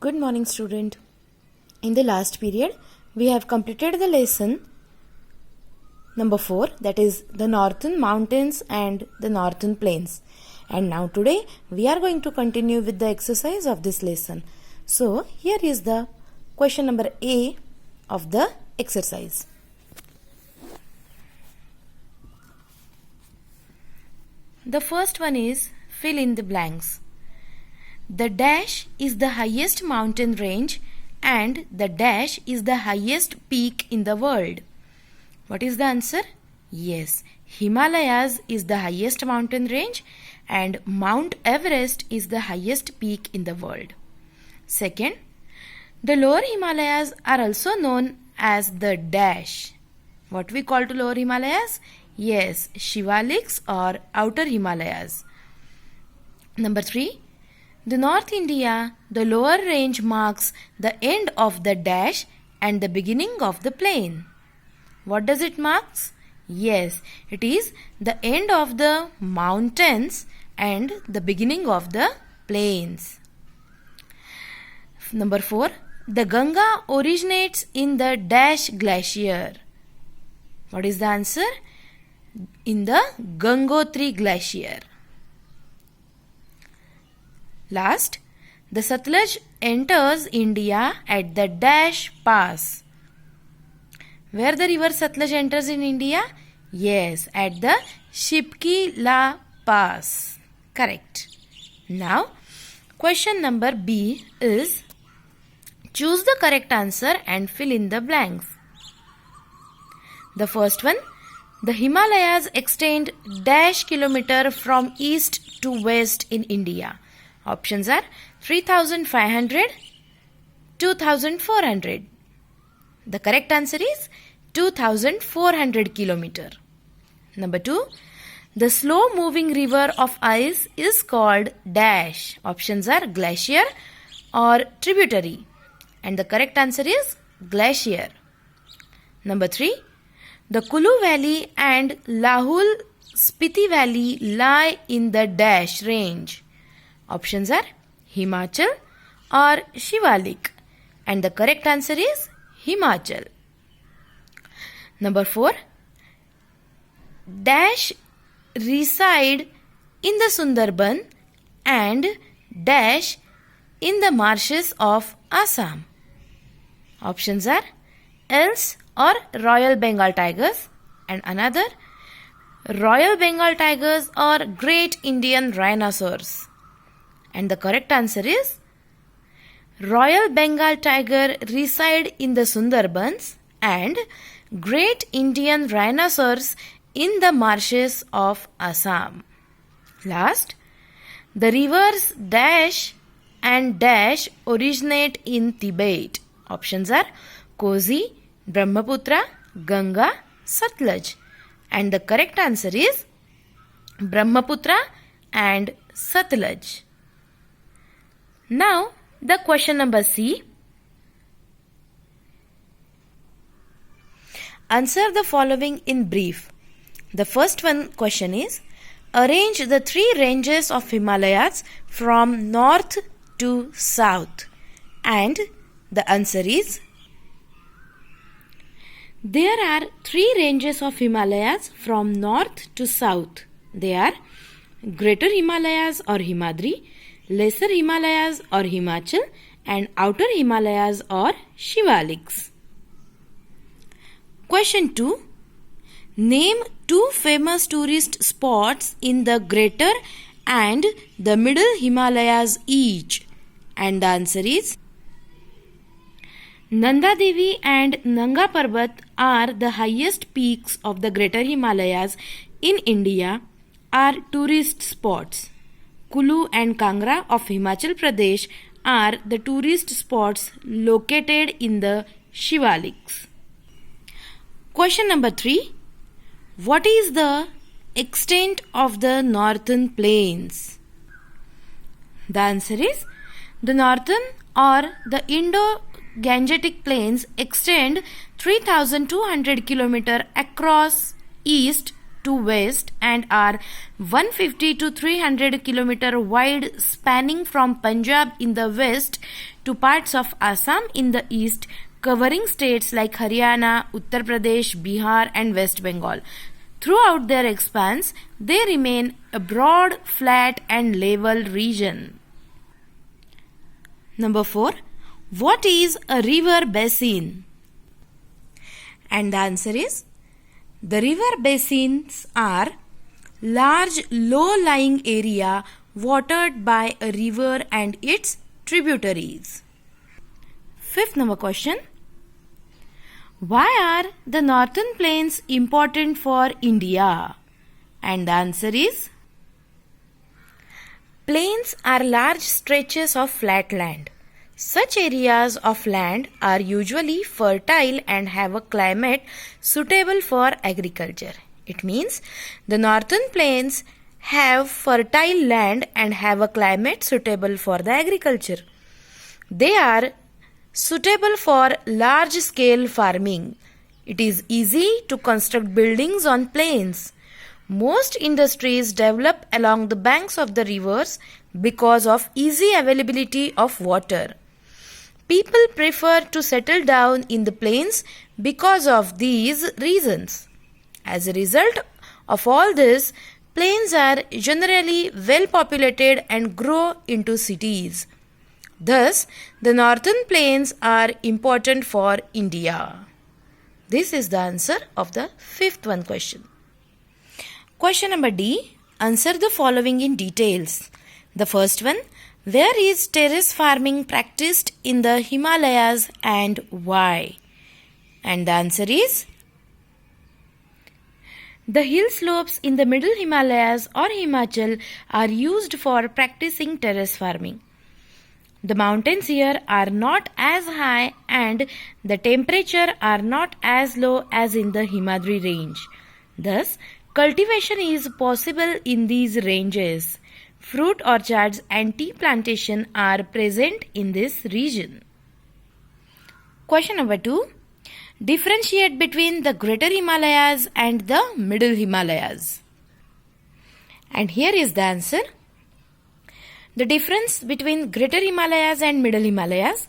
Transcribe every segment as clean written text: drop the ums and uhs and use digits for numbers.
Good morning, student. In the last period, we have completed the lesson number 4, that is the northern mountains and the northern plains. And now today we are going to continue with the exercise of this lesson. So here is the question number A of the exercise. The first one is fill in the blanks. The dash is the highest mountain range and the dash is the highest peak in the world. What is the answer? Yes, Himalayas is the highest mountain range and Mount Everest is the highest peak in the world. Second, the lower Himalayas are also known as the dash. What we call to lower Himalayas? Yes, Shivaliks or outer Himalayas. Number 3, the North India, the lower range marks the end of the dash and the beginning of the plain. What does it marks? Yes, it is the end of the mountains and the beginning of the plains. Number 4, the Ganga originates in the dash glacier. What is the answer? In the Gangotri glacier. Last, the Satluj enters India at the dash pass. Where the river Satluj enters in India? Yes, at the Shipki La Pass. Correct. Now, question number B is choose the correct answer and fill in the blanks. The first one, the Himalayas extend dash kilometer from east to west in India. Options are 3,500, 2,400. The correct answer is 2,400 kilometer. Number 2, the slow moving river of ice is called dash. Options are glacier or tributary. And the correct answer is glacier. Number 3, the Kulu Valley and Lahul Spiti Valley lie in the dash range. Options are Himachal or Shivalik. And the correct answer is Himachal. Number 4, dash reside in the Sundarban and dash in the marshes of Assam. Options are Elks or Royal Bengal tigers, and another Royal Bengal tigers or Great Indian rhinoceros. And the correct answer is Royal Bengal tiger reside in the Sundarbans and Great Indian rhinoceros in the marshes of Assam. Last, the rivers dash and dash originate in Tibet. Options are Kosi, Brahmaputra, Ganga, Satluj. And the correct answer is Brahmaputra and Satluj. Now, the question number C. Answer the following in brief. The first one question is, arrange the 3 ranges of Himalayas from north to south. And the answer is, there are 3 ranges of Himalayas from north to south. They are Greater Himalayas or Himadri, Lesser Himalayas or Himachal, and Outer Himalayas or Shivaliks. Question 2. Name 2 famous tourist spots in the Greater and the Middle Himalayas each. And the answer is Nanda Devi and Nanga Parbat are the highest peaks of the Greater Himalayas in India are tourist spots. Kulu and Kangra of Himachal Pradesh are the tourist spots located in the Shivaliks. Question number 3. What is the extent of the northern plains? The answer is the northern or the Indo-Gangetic plains extend 3,200 km across east to west and are 150 to 300 km wide, spanning from Punjab in the west to parts of Assam in the east, covering states like Haryana, Uttar Pradesh, Bihar and West Bengal. Throughout their expanse, they remain a broad, flat and level region. Number 4. What is a river basin? And the answer is, the river basins are large low-lying area watered by a river and its tributaries. Fifth number question. Why are the northern plains important for India? And the answer is, plains are large stretches of flat land. Such areas of land are usually fertile and have a climate suitable for agriculture. It means the northern plains have fertile land and have a climate suitable for the agriculture. They are suitable for large-scale farming. It is easy to construct buildings on plains. Most industries develop along the banks of the rivers because of easy availability of water. People prefer to settle down in the plains because of these reasons. As a result of all this, plains are generally well populated and grow into cities. Thus, the northern plains are important for India. This is the answer of the fifth one question. Question number D. Answer the following in details. The first one. Where is terrace farming practiced in the Himalayas and why? And the answer is, the hill slopes in the middle Himalayas or Himachal are used for practicing terrace farming. The mountains here are not as high and the temperature are not as low as in the Himadri range. Thus, cultivation is possible in these ranges. Fruit orchards and tea plantation are present in this region. Question number 2. Differentiate between the Greater Himalayas and the Middle Himalayas. And here is the answer. The difference between Greater Himalayas and Middle Himalayas.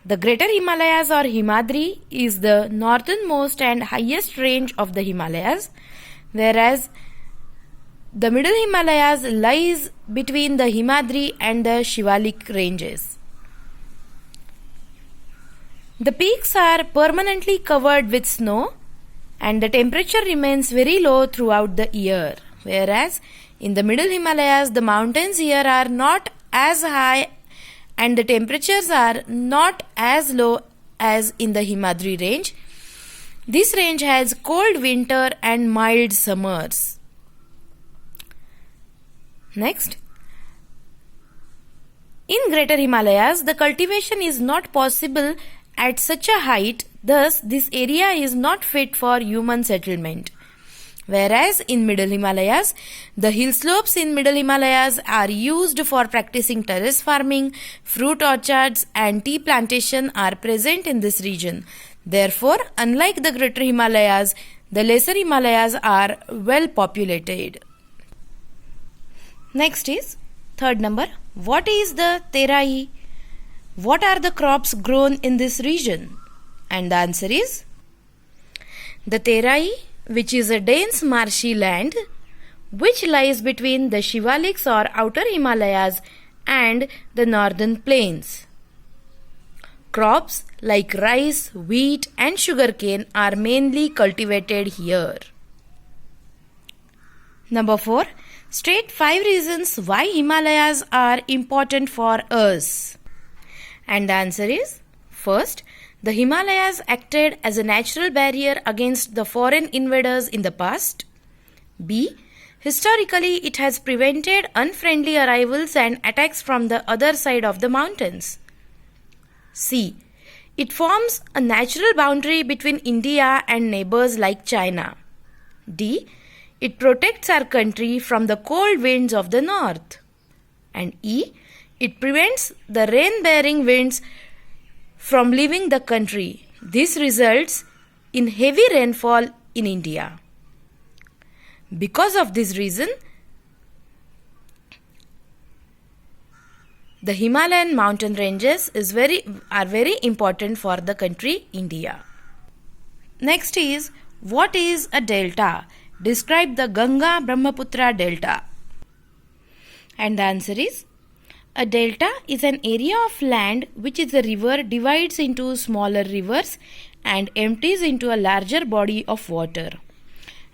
The Greater Himalayas or Himadri is the northernmost and highest range of the Himalayas, whereas the Middle Himalayas lies between the Himadri and the Shivalik ranges. The peaks are permanently covered with snow and the temperature remains very low throughout the year, whereas in the Middle Himalayas the mountains here are not as high and the temperatures are not as low as in the Himadri range. This range has cold winter and mild summers. Next, in Greater Himalayas, the cultivation is not possible at such a height, thus this area is not fit for human settlement. Whereas in Middle Himalayas, the hill slopes in Middle Himalayas are used for practicing terrace farming, fruit orchards and tea plantation are present in this region. Therefore, unlike the Greater Himalayas, the Lesser Himalayas are well populated. Next is third number. What is the Terai? What are the crops grown in this region? And the answer is, the Terai, which is a dense marshy land which lies between the Shivaliks or outer Himalayas and the northern plains. Crops like rice, wheat and sugarcane are mainly cultivated here. Number 4. State 5 reasons why Himalayas are important for us. And the answer is, first, the Himalayas acted as a natural barrier against the foreign invaders in the past. B. Historically, it has prevented unfriendly arrivals and attacks from the other side of the mountains. C. It forms a natural boundary between India and neighbors like China. D. It protects our country from the cold winds of the north. And E. It prevents the rain-bearing winds from leaving the country. This results in heavy rainfall in India. Because of this reason, the Himalayan mountain ranges are very important for the country India. Next is, what is a delta? Describe the Ganga Brahmaputra delta. And the answer is, a delta is an area of land which is a river divides into smaller rivers and empties into a larger body of water.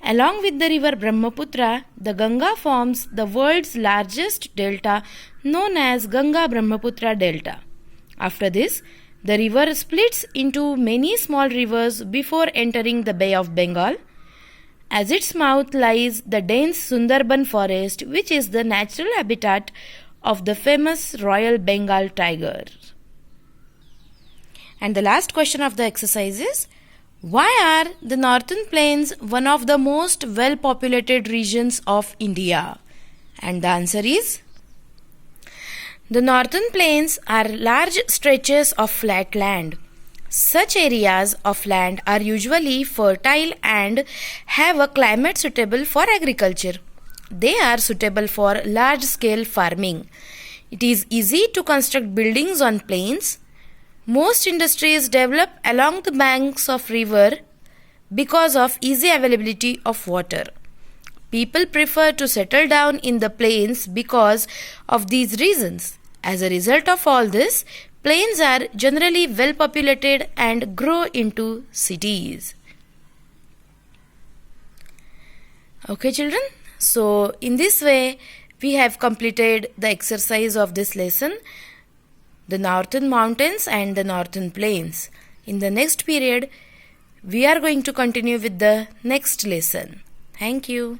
Along with the river Brahmaputra, the Ganga forms the world's largest delta known as Ganga Brahmaputra Delta. After this, the river splits into many small rivers before entering the Bay of Bengal. At its mouth lies the dense Sundarban forest, which is the natural habitat of the famous Royal Bengal tiger. And the last question of the exercise is, why are the northern plains one of the most well-populated regions of India? And the answer is, the northern plains are large stretches of flat land. Such areas of land are usually fertile and have a climate suitable for agriculture. They are suitable for large-scale farming. It is easy to construct buildings on plains. Most industries develop along the banks of river because of easy availability of water. People prefer to settle down in the plains because of these reasons. As a result of all this, plains are generally well populated and grow into cities. Okay, children? So, in this way, we have completed the exercise of this lesson, the northern mountains and the northern plains. In the next period, we are going to continue with the next lesson. Thank you.